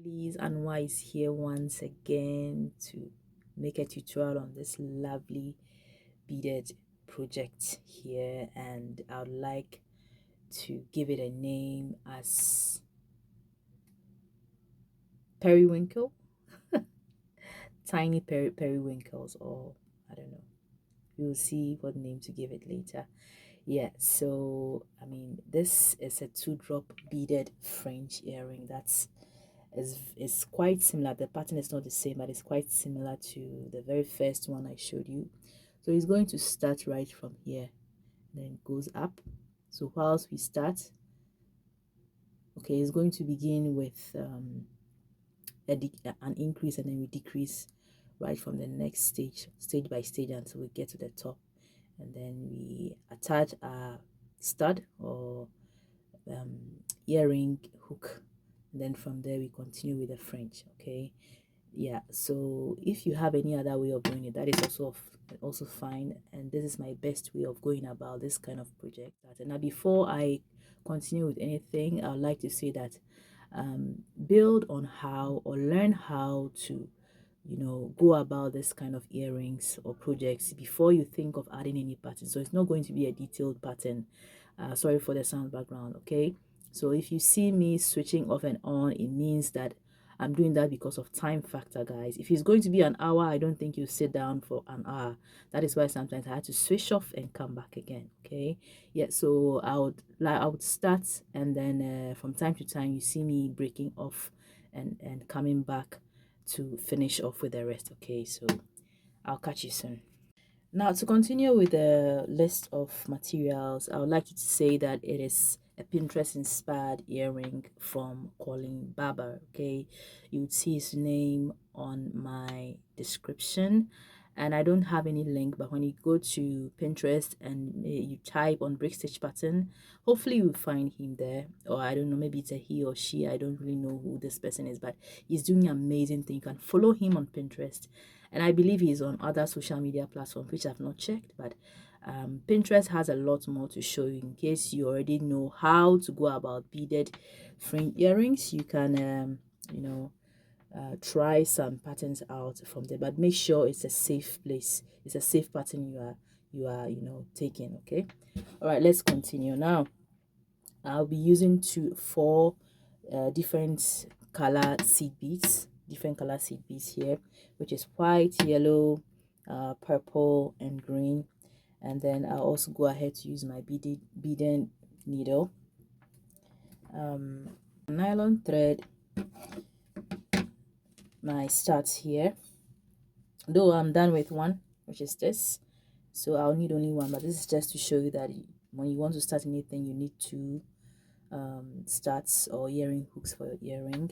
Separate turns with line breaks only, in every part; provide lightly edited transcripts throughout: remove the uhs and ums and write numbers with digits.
Please, Anwa is here once again to make a tutorial on this lovely beaded project here, and I would like to give it a name as periwinkle. Tiny periwinkles, or I don't know, we'll see what name to give it later. Yeah, so I mean, this is a 2-drop beaded French earring that's is quite similar. The pattern is not the same, but it's quite similar to the very first one I showed you. So it's going to start right from here, then goes up. So whilst we start, okay, it's going to begin with an increase, and then we decrease right from the next stage by stage, until we get to the top, and then we attach a stud or um, earring hook, and then from there we continue with the French. Okay, yeah, so if you have any other way of doing it, that is also fine, and this is my best way of going about this kind of project. And now, before I continue with anything, I would like to say that build on how, or learn how to, go about this kind of earrings or projects before you think of adding any pattern. So it's not going to be a detailed pattern. Sorry for the sound background. Okay, so if you see me switching off and on, it means that I'm doing that because of time factor, guys. If it's going to be an hour, I don't think you sit down for an hour. That is why sometimes I had to switch off and come back again. Okay, yeah, so I would start, and then from time to time you see me breaking off and coming back to finish off with the rest. Okay, so I'll catch you soon. Now, to continue with the list of materials, I would like you to say that it is a Pinterest inspired earring from Colin Barber. Okay, you would see his name on my description, and I don't have any link, but when you go to Pinterest and you type on brick stitch pattern, hopefully you'll find him there. Or I don't know, maybe it's a he or she, I don't really know who this person is, but he's doing amazing thing. You can follow him on Pinterest, and I believe he's on other social media platforms which I've not checked, but Pinterest has a lot more to show you. In case you already know how to go about beaded fringe earrings, you can try some patterns out from there, but make sure it's a safe place, it's a safe pattern you are taking. Okay, all right, let's continue. Now I'll be using four different color seed beads, here, which is white, yellow, purple, and green. And then I'll also go ahead to use my beaded needle, nylon thread, my starts here. Though I'm done with one, which is this, so I'll need only one, but this is just to show you that when you want to start anything, you need two studs or earring hooks for your earring,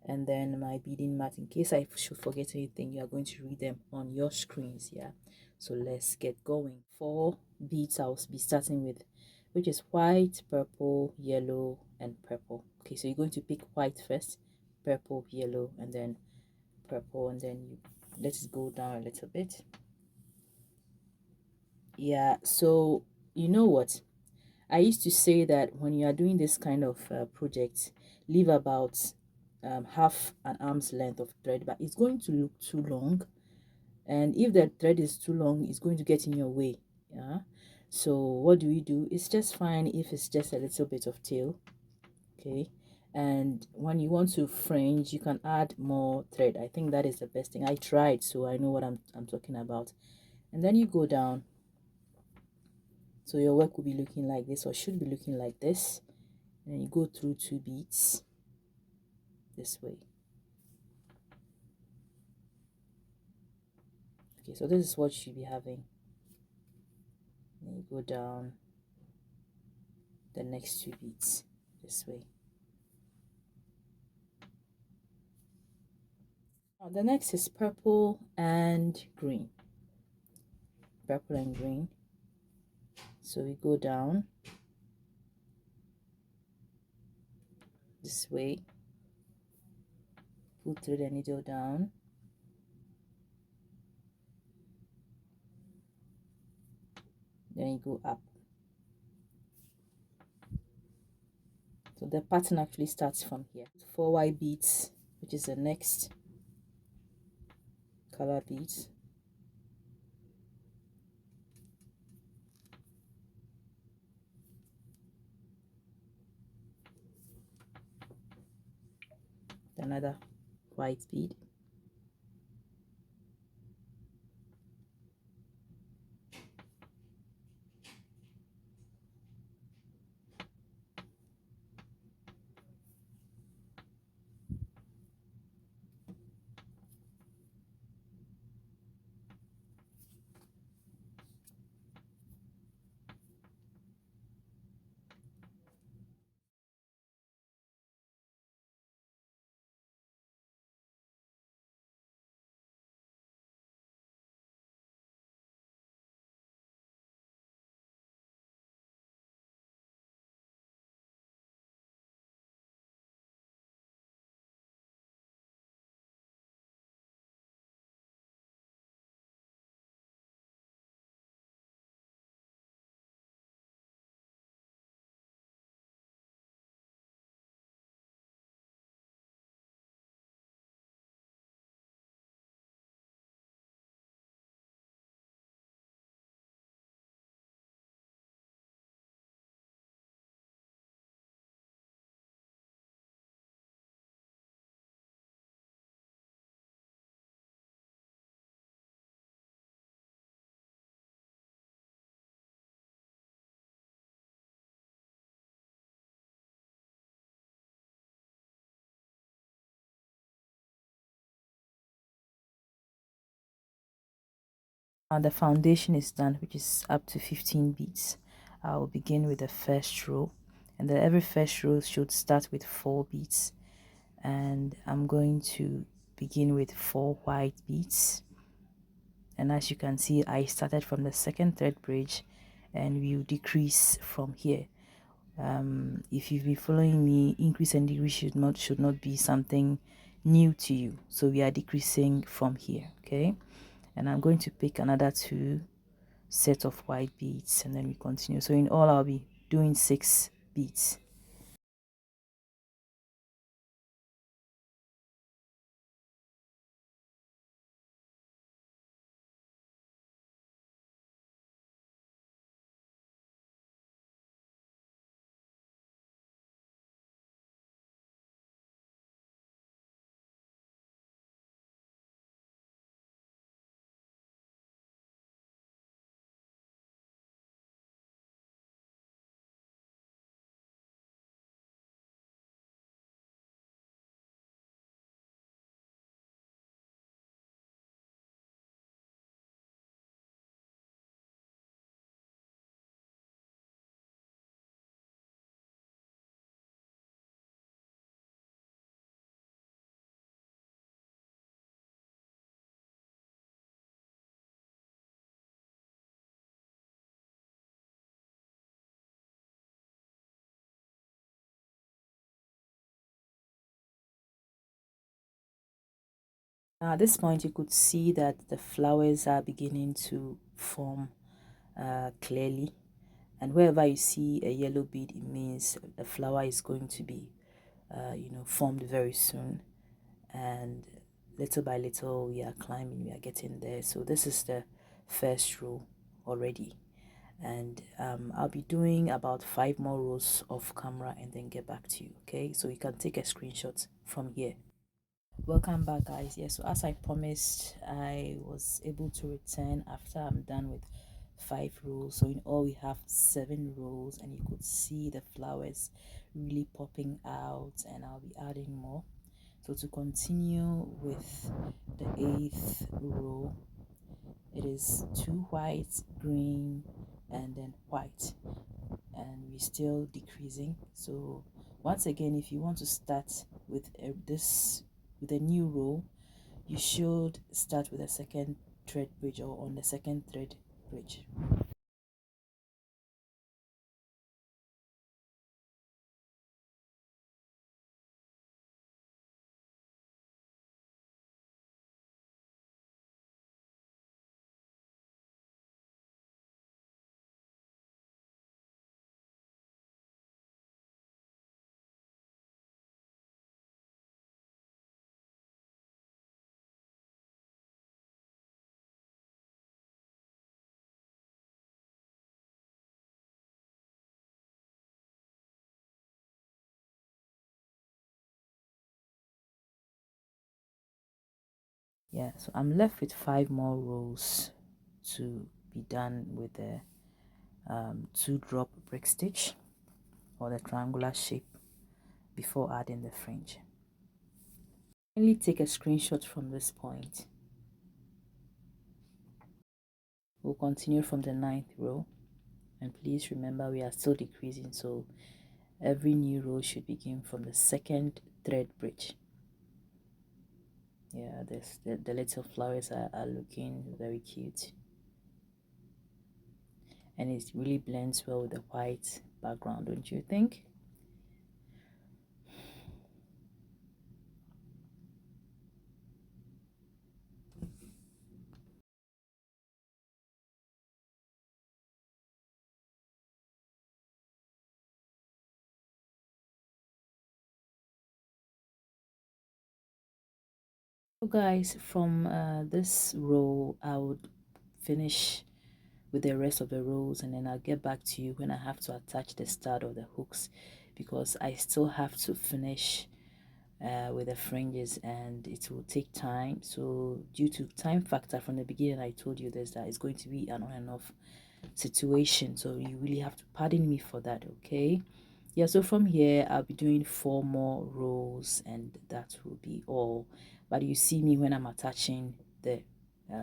and then my beading mat. In case I should forget anything, you are going to read them on your screens. Yeah, so let's get going. 4 beads I'll be starting with, which is white, purple, yellow, and purple. Okay, so you're going to pick white first, purple, yellow, and then purple, and then you let it go down a little bit. Yeah, so you know what, I used to say that when you are doing this kind of project, leave about half an arm's length of thread, but it's going to look too long, and if the thread is too long, it's going to get in your way. Yeah, so what do? It's just fine if it's just a little bit of tail. Okay, and when you want to fringe, you can add more thread. I think that is the best thing. I tried, so I know what I'm talking about. And then you go down, so your work will be looking like this, or should be looking like this, and then you go through 2 beads this way. Okay, so this is what you should be having. Then you go down the next 2 beads this way. Now the next is purple and green. Purple and green. So we go down this way, pull through the needle down, then you go up. So the pattern actually starts from here. 4 white beads which is the next color beads. Another white bead. And the foundation is done, which is up to 15 beads. I will begin with the first row, and then every first row should start with 4 beads. And I'm going to begin with 4 white beads. And as you can see, I started from the second thread bridge, and we will decrease from here. If you've been following me, increase and decrease should not be something new to you. So we are decreasing from here, okay? And I'm going to pick another 2 set of white beads, and then we continue. So in all, I'll be doing 6 beads. Now at this point, you could see that the flowers are beginning to form clearly, and wherever you see a yellow bead, it means the flower is going to be formed very soon. And little by little, we are climbing, we are getting there. So this is the first row already, and I'll be doing about 5 more rows off camera and then get back to you. Okay, so you can take a screenshot from here. Welcome back, guys. Yeah, so as I promised, I was able to return after I'm done with 5 rows. So in all, we have 7 rows, and you could see the flowers really popping out, and I'll be adding more. So to continue with the 8th row, it is 2 white, green, and then white, and we're still decreasing. So once again, if you want to start with with a new row, you should start with a second thread bridge, or on the second thread bridge. Yeah, so I'm left with 5 more rows to be done with the 2-drop brick stitch or the triangular shape before adding the fringe. Only take a screenshot from this point. We'll continue from the 9th row, and please remember we are still decreasing, so every new row should begin from the 2nd thread bridge. Yeah, the little flowers are looking very cute, and it really blends well with the white background, don't you think? So guys, from this row I would finish with the rest of the rows, and then I'll get back to you when I have to attach the stud of the hooks, because I still have to finish with the fringes and it will take time. So due to time factor, from the beginning I told you this, that it's going to be an on and off situation, so you really have to pardon me for that, okay? Yeah, so from here I'll be doing 4 more rows and that will be all. But you see me when I'm attaching the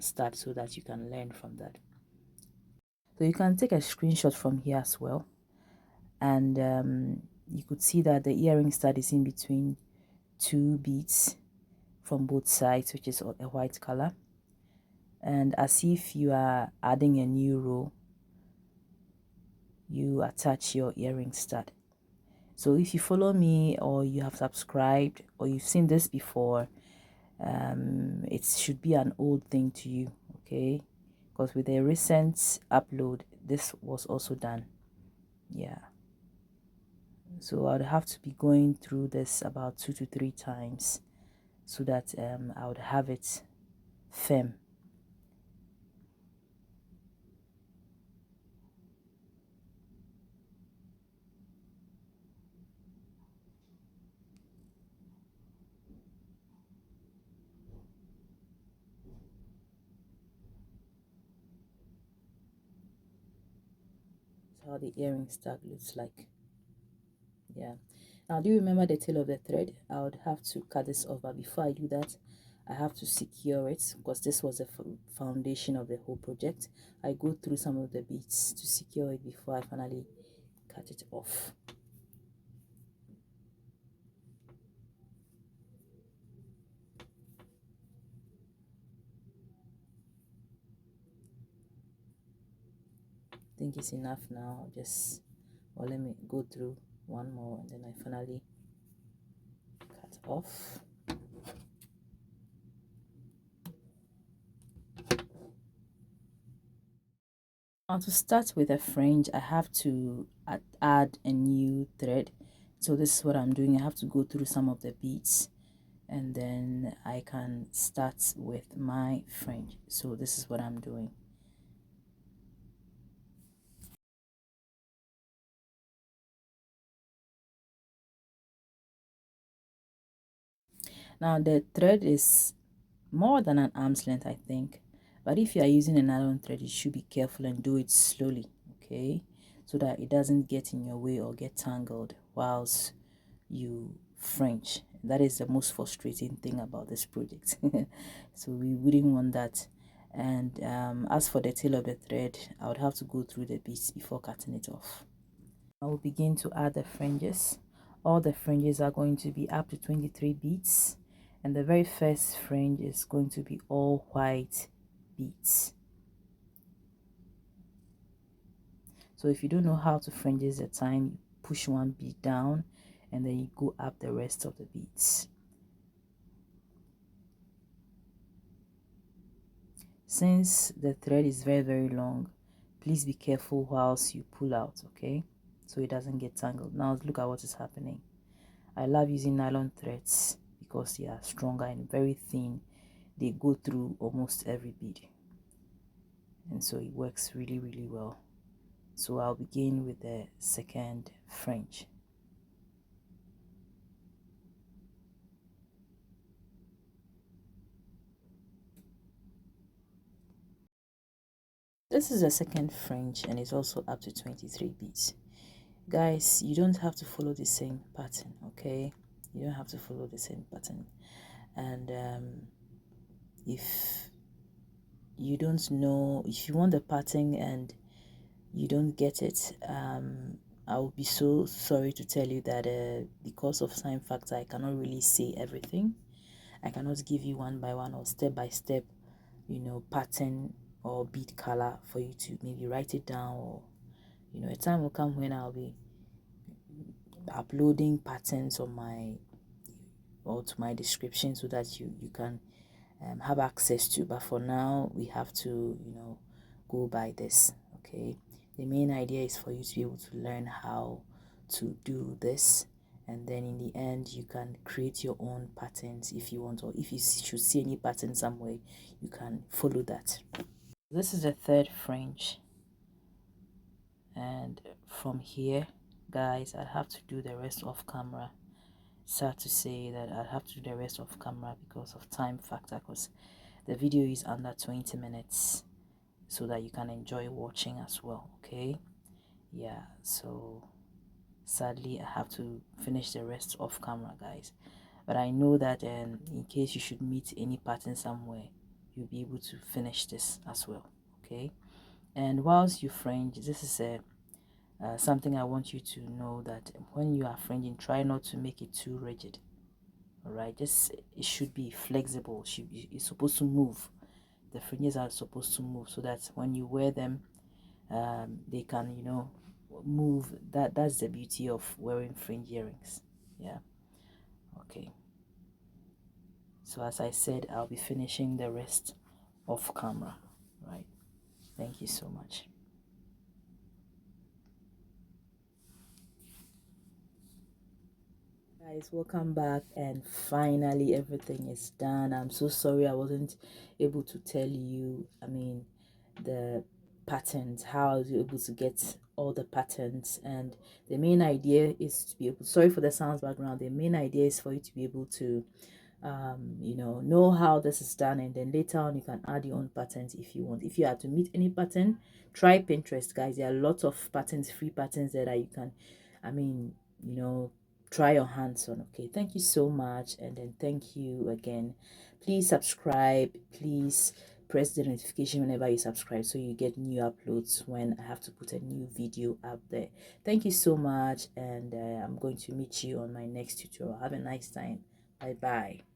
stud, so that you can learn from that. So you can take a screenshot from here as well, and you could see that the earring stud is in between 2 beads from both sides, which is a white color. And as if you are adding a new row, you attach your earring stud. So if you follow me, or you have subscribed, or you've seen this before, it should be an old thing to you, okay? Because with the recent upload, this was also done. Yeah, so I'd have to be going through this about 2 to 3 times so that I would have it firm. That's how the earring stud looks like. Yeah, now do you remember the tail of the thread? I would have to cut this off, but before I do that, I have to secure it, because this was the foundation of the whole project. I go through some of the beads to secure it before I finally cut it off. I think it's enough now. Just, or let me go through one more and then I finally cut off. Now to start with a fringe, I have to add a new thread. So this is what I'm doing. I have to go through some of the beads, and then I can start with my fringe. So this is what I'm doing. Now the thread is more than an arm's length, I think, but if you are using a nylon thread, you should be careful and do it slowly, okay, so that it doesn't get in your way or get tangled whilst you fringe. That is the most frustrating thing about this project. So we wouldn't want that. And as for the tail of the thread, I would have to go through the beads before cutting it off. I will begin to add the fringes. All the fringes are going to be up to 23 beads, and the very first fringe is going to be all white beads. So if you don't know how to fringes the time, you push one bead down and then you go up the rest of the beads. Since the thread is very long, please be careful whilst you pull out, okay, so it doesn't get tangled. Now look at what is happening. I love using nylon threads because they are stronger and very thin. They go through almost every bead, and so it works really well. So I'll begin with the second fringe. This is the second fringe and it's also up to 23 beads. Guys, you don't have to follow the same pattern, okay? You don't have to follow the same pattern. And if you don't know, if you want the pattern and you don't get it, I will be so sorry to tell you that because of time factor, I cannot really say everything. I cannot give you one by one or step by step, pattern or bead color for you to maybe write it down, or a time will come when I'll be uploading patterns on my or to my description so that you can have access to. But for now, we have to go by this. Okay, the main idea is for you to be able to learn how to do this, and then in the end you can create your own patterns if you want, or if you should see any pattern somewhere, you can follow that. This is the third fringe, and from here, guys, I have to do the rest off camera. Sad to say that I have to do the rest off camera because of time factor, because the video is under 20 minutes so that you can enjoy watching as well. Okay, yeah, so sadly I have to finish the rest off camera, guys, but I know that in case you should meet any pattern somewhere, you'll be able to finish this as well. Okay, and whilst you fringe, this is a something I want you to know, that when you are fringing, try not to make it too rigid. All right, just it should be flexible. It's supposed to move. The fringes are supposed to move so that when you wear them, they can move. That's the beauty of wearing fringe earrings. Yeah. Okay, so as I said, I'll be finishing the rest off camera. Right, thank you so much. Guys, welcome back, and finally everything is done. I'm so sorry I wasn't able to tell you, the patterns, how I was able to get all the patterns. And the main idea is to be able, sorry for the sounds background, the main idea is for you to be able to know how this is done, and then later on you can add your own patterns if you want. If you have to meet any pattern, try Pinterest, guys. There are lots of patterns, free patterns there that you can try your hands on. Okay, thank you so much, and then thank you again. Please subscribe, please press the notification whenever you subscribe so you get new uploads when I have to put a new video up there. Thank you so much, and I'm going to meet you on my next tutorial. Have a nice time. Bye bye.